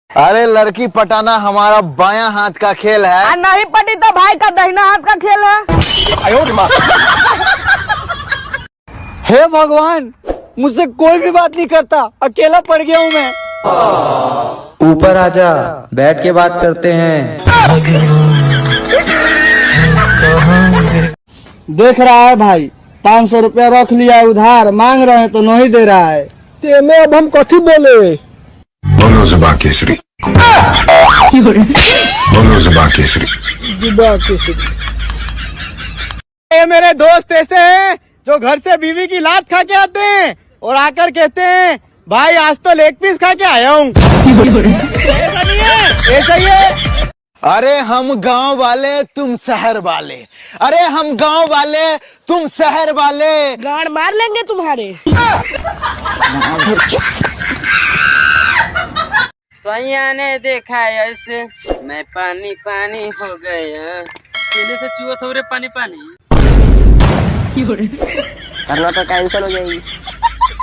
अरे लड़की पटाना हमारा बायां हाथ का खेल है। नहीं पटी तो भाई का दाहिना हाथ का खेल है। हे भगवान, मुझसे कोई भी बात नहीं करता, अकेला पड़ गया हूँ मैं। ऊपर आजा, बैठ के बात करते हैं। देख रहा है भाई, 500 रुपया रख लिया उधार, मांग रहे हैं तो नहीं दे रहा है। तेले अब हम कथी बोले? बोलो ज़ुबान केसरी, बोलो ज़ुबान केसरी। ये मेरे दोस्त ऐसे हैं जो घर से बीवी की लात खा के आते हैं और आकर कहते हैं भाई आज तो लेग पीस खा के आया हूँ। ऐसा नहीं है, ऐसा ही है। अरे हम गांव वाले तुम शहर वाले, अरे हम गांव वाले तुम शहर वाले, गाड़ मार लेंगे तुम्हारे। सैया ने देखा ऐसे मैं पानी पानी हो गया। पीने से चुआ थोड़े पानी पानी। करना तो कैंसिल हो जाएगी।